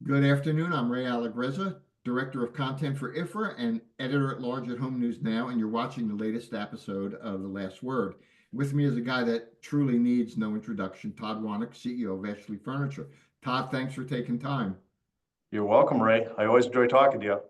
Good afternoon. I'm Ray Allegrezza, Director of Content for IFRA and Editor-at-Large at Home News Now, and you're watching the latest episode of The Last Word. With me is a guy that truly needs no introduction, Todd Wanek, CEO of Ashley Furniture. Todd, thanks for taking time. You're welcome, Ray. I always enjoy talking to you.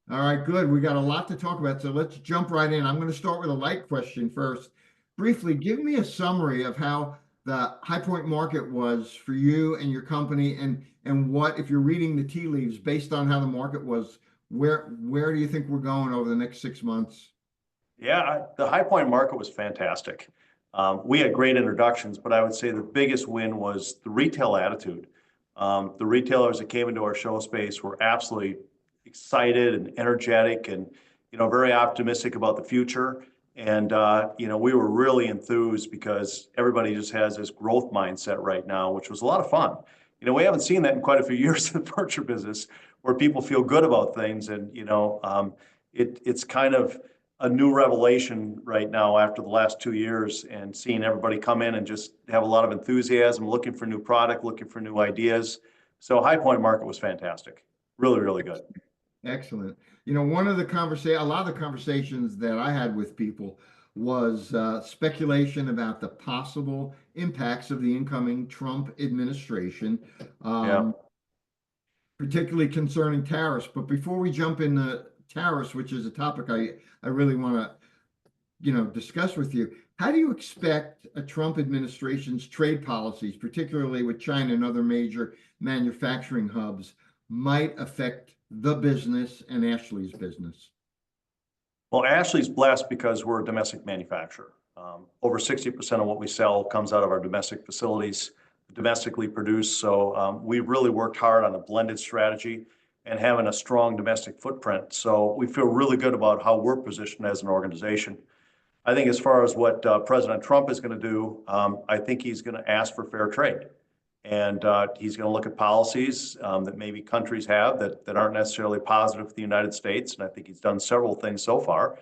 All right, good. We got a lot to talk about, so let's jump right in. I'm going to start with a light question first. Briefly, give me a summary of how the high point market was for you and your company, and what, if you're reading the tea leaves, based on how the market was, where do you think we're going over the next 6 months? Yeah, the High Point market was fantastic. We had great introductions, but I would say the biggest win was the retail attitude. The retailers that came into our show space were absolutely excited and energetic and, very optimistic about the future. And, we were really enthused because everybody just has this growth mindset right now, which was a lot of fun. We haven't seen that in quite a few years in the furniture business where people feel good about things. And, it's kind of a new revelation right now after the last 2 years and seeing everybody come in and just have a lot of enthusiasm, looking for new product, looking for new ideas. So High Point market was fantastic. Really, really good. Excellent. One of the a lot of the conversations that I had with people was speculation about the possible impacts of the incoming Trump administration, Yeah. particularly concerning tariffs. But before we jump into tariffs, which is a topic I really want to, discuss with you, how do you expect a Trump administration's trade policies, particularly with China and other major manufacturing hubs, might affect the business and Ashley's business? Well, Ashley's blessed because we're a domestic manufacturer. Over 60% of what we sell comes out of our domestic facilities, domestically produced. So we've really worked hard on a blended strategy and having a strong domestic footprint. So we feel really good about how we're positioned as an organization. I think as far as what President Trump is going to do, I think he's going to ask for fair trade. And he's going to look at policies that maybe countries have that aren't necessarily positive for the United States. And I think he's done several things so far.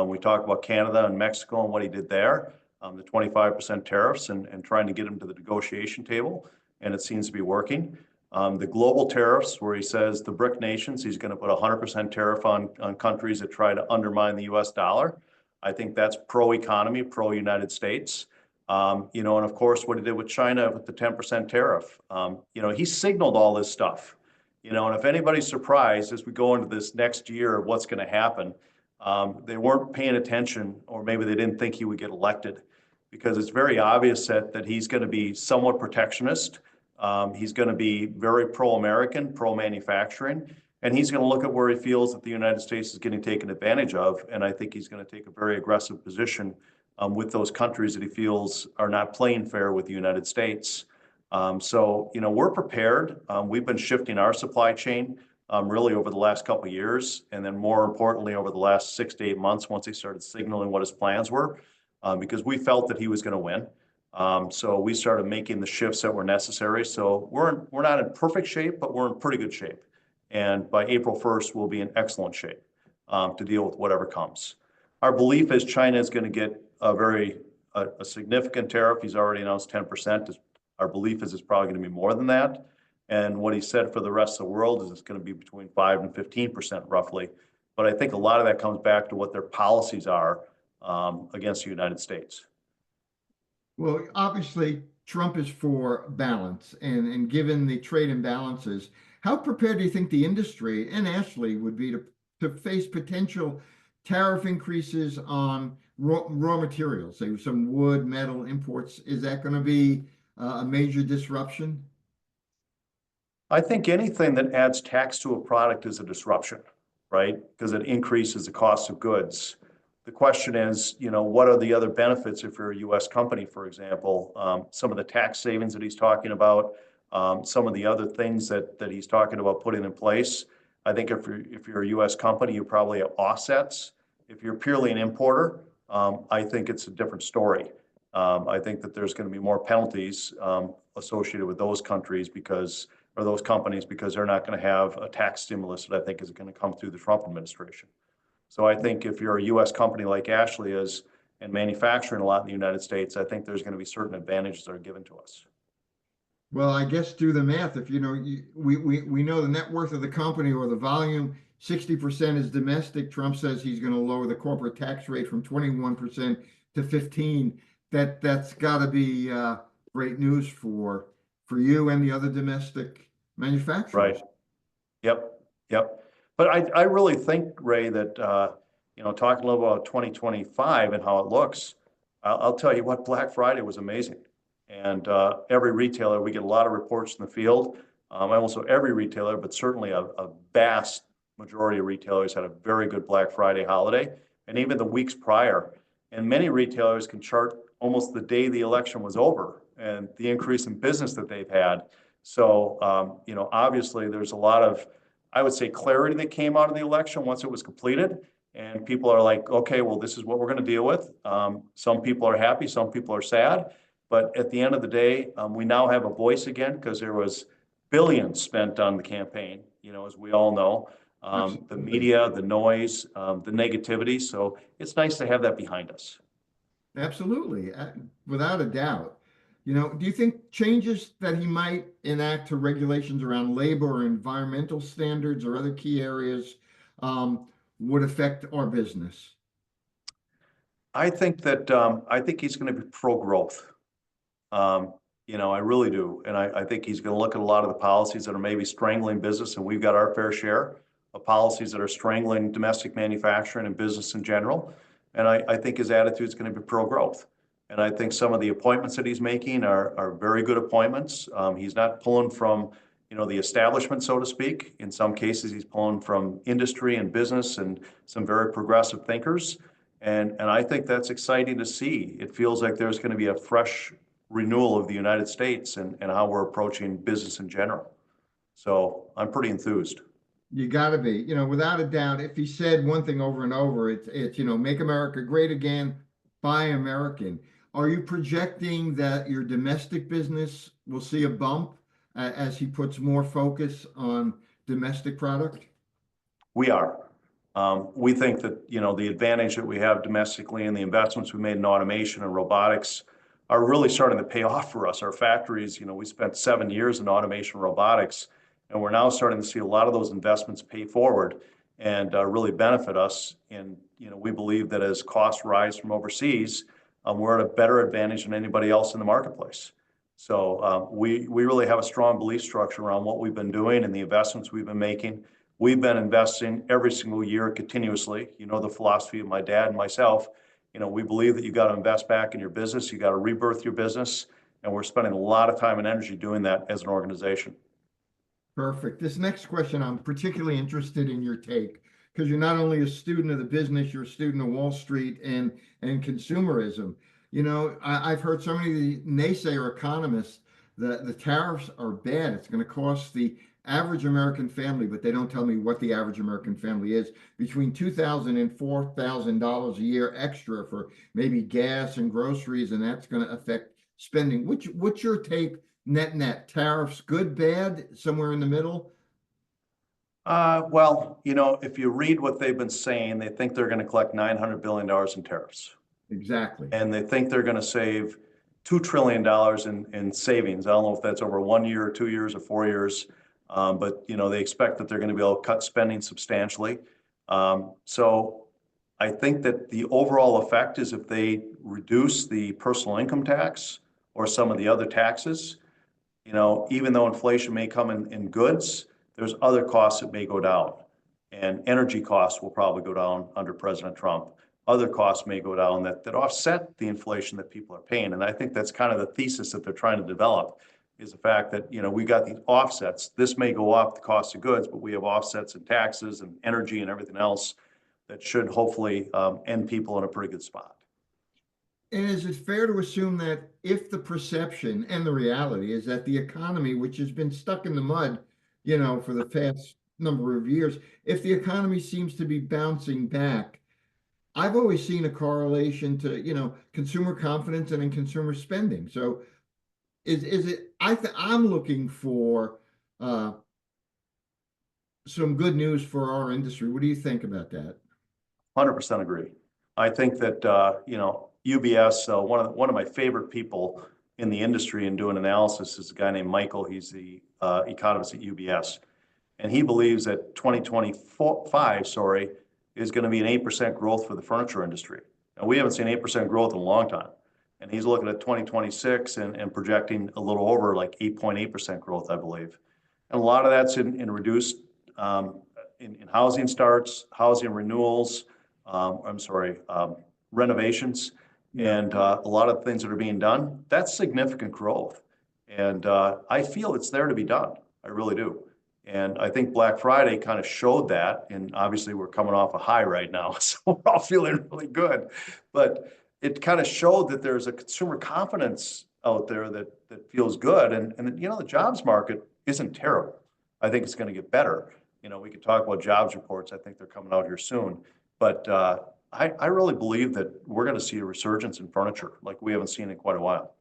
We talked about Canada and Mexico and what he did there, the 25% tariffs and trying to get him to the negotiation table. And it seems to be working. The global tariffs, where he says the BRIC nations, he's going to put a 100% tariff on countries that try to undermine the US dollar. I think that's pro-economy, pro-United States. And of course, what he did with China with the 10% tariff. He signaled all this stuff. And if anybody's surprised as we go into this next year of what's going to happen, they weren't paying attention, or maybe they didn't think he would get elected, because it's very obvious that he's going to be somewhat protectionist. He's going to be very pro-American, pro-manufacturing, and he's going to look at where he feels that the United States is getting taken advantage of. And I think he's going to take a very aggressive position with those countries that he feels are not playing fair with the United States. So we're prepared. We've been shifting our supply chain really over the last couple of years, and then more importantly, over the last 6 to 8 months, once he started signaling what his plans were, because we felt that he was going to win. So we started making the shifts that were necessary. So we're not in perfect shape, but we're in pretty good shape. And by April 1st, we'll be in excellent shape to deal with whatever comes. Our belief is China is going to get a significant tariff. He's already announced 10%. Our belief is it's probably going to be more than that. And what he said for the rest of the world is it's going to be between 5 and 15% roughly. But I think a lot of that comes back to what their policies are against the United States. Well, obviously, Trump is for balance, and given the trade imbalances, how prepared do you think the industry and Ashley would be to face potential tariff increases on raw materials, say some wood, metal imports? Is that going to be a major disruption? I think anything that adds tax to a product is a disruption, right? Because it increases the cost of goods. The question is, what are the other benefits if you're a U.S. company, for example? Some of the tax savings that he's talking about, some of the other things that he's talking about putting in place. I think if you're a U.S. company, you probably have offsets. If you're purely an importer, I think it's a different story. I think that there's going to be more penalties associated with those countries or those companies because they're not going to have a tax stimulus that I think is going to come through the Trump administration. So I think if you're a U.S. company like Ashley is and manufacturing a lot in the United States, I think there's going to be certain advantages that are given to us. Well, I guess do the math. If you know, we know the net worth of the company or the volume, 60% is domestic. Trump says he's going to lower the corporate tax rate from 21% to 15. That's got to be great news for you and the other domestic Right. manufacturers. Yep. Yep. But I really think, Ray, that, talking a little about 2025 and how it looks, I'll tell you what, Black Friday was amazing. And every retailer, we get a lot of reports in the field. Also every retailer, but certainly a vast majority of retailers had a very good Black Friday holiday, and even the weeks prior. And many retailers can chart almost the day the election was over and the increase in business that they've had. So, obviously there's a lot of, I would say, clarity that came out of the election once it was completed. And people are like, okay, well, this is what we're going to deal with. Some people are happy, some people are sad. But at the end of the day, we now have a voice again because there was billions spent on the campaign, as we all know. The Absolutely. media, the noise, the negativity. So it's nice to have that behind us. Absolutely, without a doubt. Do you think changes that he might enact to regulations around labor or environmental standards or other key areas would affect our business? I think he's going to be pro-growth. I really do. And I think he's going to look at a lot of the policies that are maybe strangling business, and we've got our fair share of policies that are strangling domestic manufacturing and business in general. And I think his attitude is going to be pro-growth. And I think some of the appointments that he's making are very good appointments. He's not pulling from, the establishment, so to speak. In some cases, he's pulling from industry and business and some very progressive thinkers. And I think that's exciting to see. It feels like there's going to be a fresh renewal of the United States and how we're approaching business in general. So I'm pretty enthused. You got to be, without a doubt. If he said one thing over and over, it's make America great again, buy American. Are you projecting that your domestic business will see a bump as he puts more focus on domestic product? We are. We think that, the advantage that we have domestically and the investments we made in automation and robotics are really starting to pay off for us. Our factories, we spent 7 years in automation robotics, and we're now starting to see a lot of those investments pay forward and really benefit us. And, we believe that as costs rise from overseas, we're at a better advantage than anybody else in the marketplace. So we really have a strong belief structure around what we've been doing and the investments we've been making. We've been investing every single year continuously. The philosophy of my dad and myself. We believe that you got to invest back in your business. You got to rebirth your business. And we're spending a lot of time and energy doing that as an organization. Perfect. This next question, I'm particularly interested in your take because you're not only a student of the business, you're a student of Wall Street and consumerism. I've heard so many of the naysayer economists that the tariffs are bad. It's going to cost the average American family, but they don't tell me what the average American family is, between $2,000 and $4,000 a year extra for maybe gas and groceries, and that's going to affect spending. What's your take? Net tariffs, good, bad, somewhere in the middle? Well, if you read what they've been saying, they think they're going to collect $900 billion in tariffs. Exactly. And they think they're going to save $2 trillion in savings. I don't know if that's over 1 year or 2 years or 4 years. But they expect that they're going to be able to cut spending substantially. So I think that the overall effect is if they reduce the personal income tax or some of the other taxes, even though inflation may come in goods, there's other costs that may go down. And energy costs will probably go down under President Trump. Other costs may go down that offset the inflation that people are paying. And I think that's kind of the thesis that they're trying to develop, is the fact that, we got these offsets. This may go up the cost of goods, but we have offsets in taxes and energy and everything else that should hopefully end people in a pretty good spot. And is it fair to assume that if the perception and the reality is that the economy, which has been stuck in the mud, for the past number of years, if the economy seems to be bouncing back, I've always seen a correlation to, consumer confidence and in consumer spending. So is it, I'm looking for some good news for our industry. What do you think about that? 100% agree. I think that, UBS, one of my favorite people in the industry and doing analysis is a guy named Michael. He's the economist at UBS. And he believes that 2025, is going to be an 8% growth for the furniture industry. Now, we haven't seen 8% growth in a long time. And he's looking at 2026 and projecting a little over like 8.8% growth, I believe. And a lot of that's in reduced in housing starts, housing renewals, renovations, and a lot of things that are being done. That's significant growth. And I feel it's there to be done. I really do. And I think Black Friday kind of showed that. And obviously we're coming off a high right now, so we're all feeling really good. But it kind of showed that there's a consumer confidence out there that feels good. And the jobs market isn't terrible. I think it's going to get better. We could talk about jobs reports. I think they're coming out here soon. But I really believe that we're going to see a resurgence in furniture like we haven't seen in quite a while.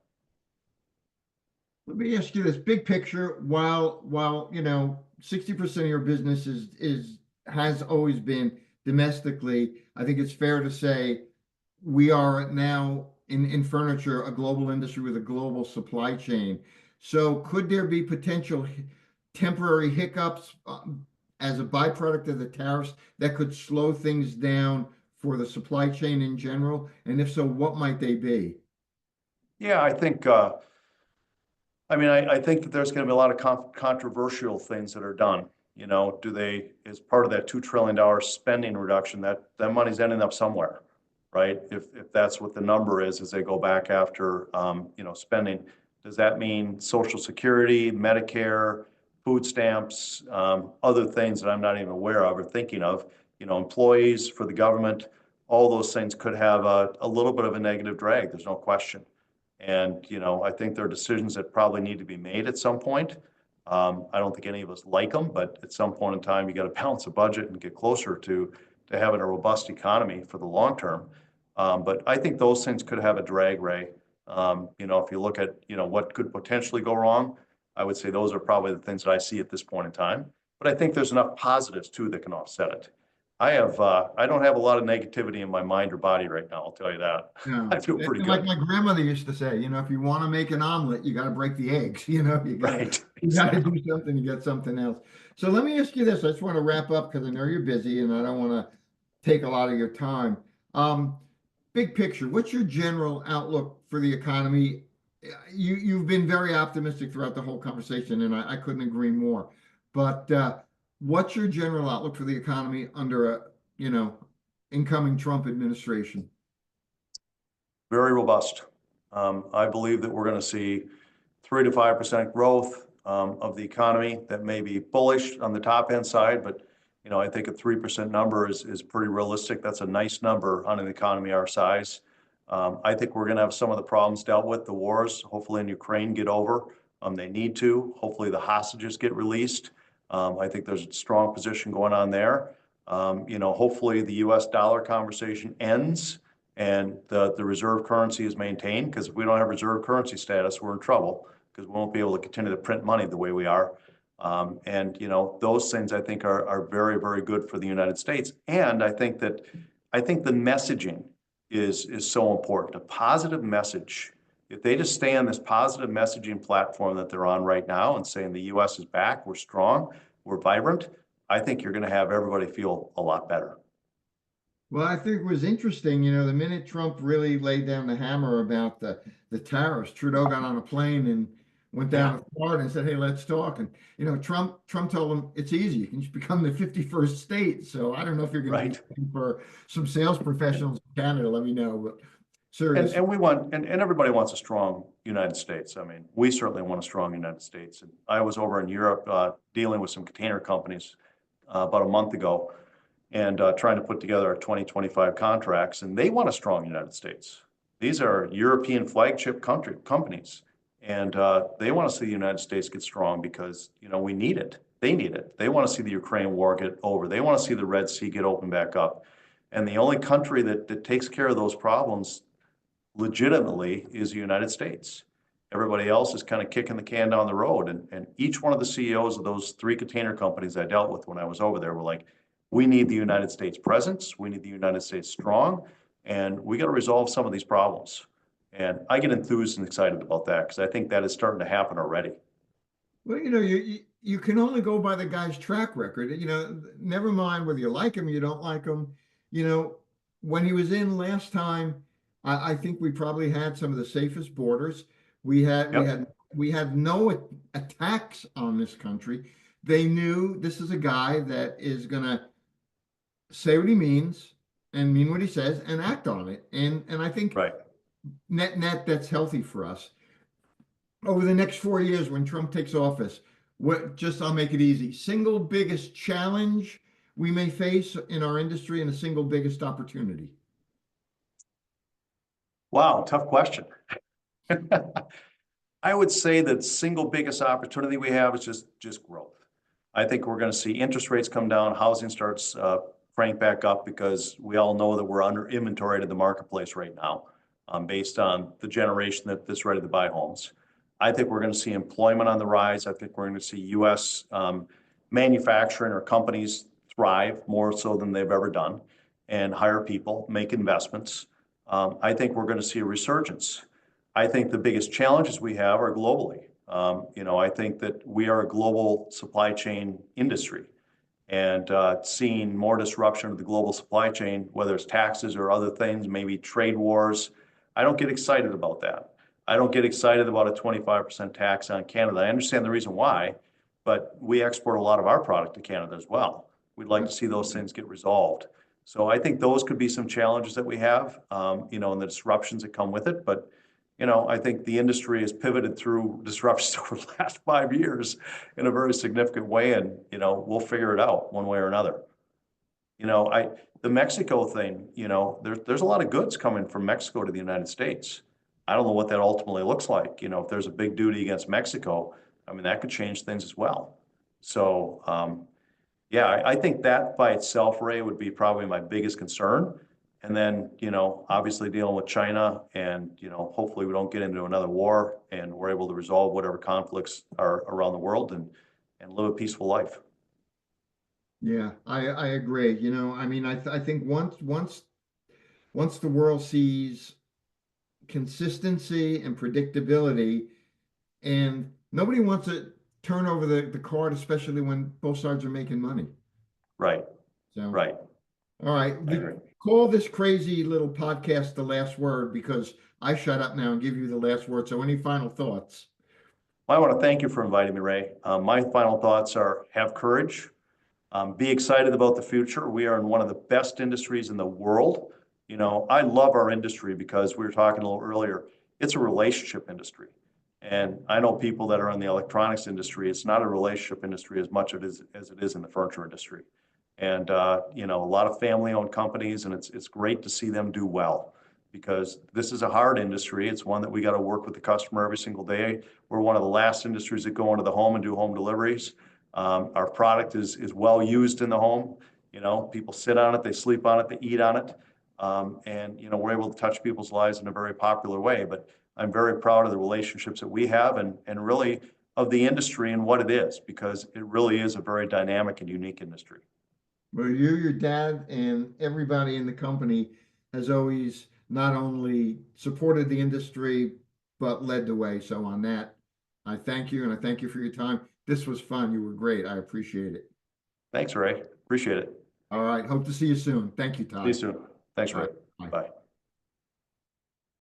Let me ask you this big picture. While 60% of your business has always been domestically, I think it's fair to say we are now in furniture a global industry with a global supply chain. So could there be potential temporary hiccups as a byproduct of the tariffs that could slow things down for the supply chain in general? And if so, what might they be? Yeah, I think I think that there's going to be a lot of controversial things that are done. Do they, as part of that $2 trillion spending reduction, that money's ending up somewhere, right? If that's what the number is, as they go back after, spending, does that mean Social Security, Medicare, food stamps, other things that I'm not even aware of or thinking of, employees for the government, all those things could have a little bit of a negative drag. There's no question. And, I think there are decisions that probably need to be made at some point. I don't think any of us like them, but at some point in time, you got to balance a budget and get closer to having a robust economy for the long term. But I think those things could have a drag, Ray. If you look at, what could potentially go wrong, I would say those are probably the things that I see at this point in time. But I think there's enough positives too that can offset it. I don't have a lot of negativity in my mind or body right now. I'll tell you that. No. I feel pretty good. Like my grandmother used to say, if you want to make an omelet, you got to break the eggs. You got Right. to Exactly. do something to get something else. So let me ask you this. I just want to wrap up because I know you're busy and I don't want to take a lot of your time. Big picture, what's your general outlook for the economy? You've been very optimistic throughout the whole conversation, and I couldn't agree more. But what's your general outlook for the economy under a incoming Trump administration? Very robust. I believe that we're going to see 3 to 5% growth of the economy. That may be bullish on the top end side, but I think a 3% number is pretty realistic. That's a nice number on an economy our size. I think we're going to have some of the problems dealt with. The wars, hopefully in Ukraine, get over. They need to. Hopefully the hostages get released. I think there's a strong position going on there. Hopefully the U.S. dollar conversation ends and the reserve currency is maintained, because if we don't have reserve currency status, we're in trouble because we won't be able to continue to print money the way we are. Those things I think are very, very good for the United States. And I think the messaging is so important. A positive message. If they just stay on this positive messaging platform that they're on right now and saying the U.S. is back, we're strong, we're vibrant, I think you're going to have everybody feel a lot better. Well, I think it was interesting, the minute Trump really laid down the hammer about the tariffs, Trudeau got on a plane and went down to Florida and said, "Hey, let's talk." And Trump told him it's easy. You can just become the 51st state. So I don't know if you're going to be looking for some sales professionals in Canada. Let me know. But serious. And we want, and everybody wants a strong United States. I mean, we certainly want a strong United States. And I was over in Europe dealing with some container companies about a month ago and trying to put together our 2025 contracts. And they want a strong United States. These are European flagship companies. And they want to see the United States get strong because, we need it. They need it. They want to see the Ukraine war get over. They want to see the Red Sea get opened back up. And the only country that takes care of those problems legitimately is the United States. Everybody else is kind of kicking the can down the road. And each one of the CEOs of those 3 container companies I dealt with when I was over there were like, we need the United States presence. We need the United States strong. And we got to resolve some of these problems. And I get enthused and excited about that because I think that is starting to happen already. Well, you can only go by the guy's track record. Never mind whether you like him, you don't like him. When he was in last time, I think we probably had some of the safest borders. We had we Yep. had we had no attacks on this country. They knew this is a guy that is gonna say what he means and mean what he says and act on it. And I think Right. net that's healthy for us. Over the next 4 years when Trump takes office, I'll make it easy. Single biggest challenge we may face in our industry and the single biggest opportunity. Wow, tough question. I would say that single biggest opportunity we have is just growth. I think we're going to see interest rates come down, housing starts crank back up because we all know that we're under inventoried in the marketplace right now, based on the generation that's ready to buy homes. I think we're going to see employment on the rise. I think we're going to see U.S. Manufacturing or companies thrive more so than they've ever done and hire people, make investments. I think we're going to see a resurgence. I think the biggest challenges we have are globally. I think that we are a global supply chain industry, and seeing more disruption of the global supply chain, whether it's taxes or other things, maybe trade wars, I don't get excited about that. I don't get excited about a 25% tax on Canada. I understand the reason why, but we export a lot of our product to Canada as well. We'd like to see those things get resolved. So I think those could be some challenges that we have, and the disruptions that come with it. But, I think the industry has pivoted through disruptions over the last 5 years in a very significant way. And, we'll figure it out one way or another. The Mexico thing, there's a lot of goods coming from Mexico to the United States. I don't know what that ultimately looks like. If there's a big duty against Mexico, I mean, that could change things as well. So, yeah, I think that by itself, Ray, would be probably my biggest concern. And then, obviously dealing with China and, hopefully we don't get into another war and we're able to resolve whatever conflicts are around the world and live a peaceful life. Yeah, I agree. I think once the world sees consistency and predictability, and nobody wants to turn over the card, especially when both sides are making money. Right, So, right. all right, I agree. call this crazy little podcast the last word because I shut up now and give you the last word. So, any final thoughts? Well, I want to thank you for inviting me, Ray. My final thoughts are have courage, be excited about the future. We are in one of the best industries in the world. I love our industry because we were talking a little earlier, it's a relationship industry. And I know people that are in the electronics industry, it's not a relationship industry as much as it is in the furniture industry. And, a lot of family-owned companies, and it's great to see them do well because this is a hard industry. It's one that we got to work with the customer every single day. We're one of the last industries that go into the home and do home deliveries. Our product is well used in the home. People sit on it, they sleep on it, they eat on it. And, we're able to touch people's lives in a very popular way. But I'm very proud of the relationships that we have and really of the industry and what it is, because it really is a very dynamic and unique industry. Well, your dad, and everybody in the company has always not only supported the industry, but led the way. So on that, I thank you and I thank you for your time. This was fun. You were great. I appreciate it. Thanks, Ray. Appreciate it. All right. Hope to see you soon. Thank you, Todd. See you soon. Thanks, All Ray. right. Bye. Bye.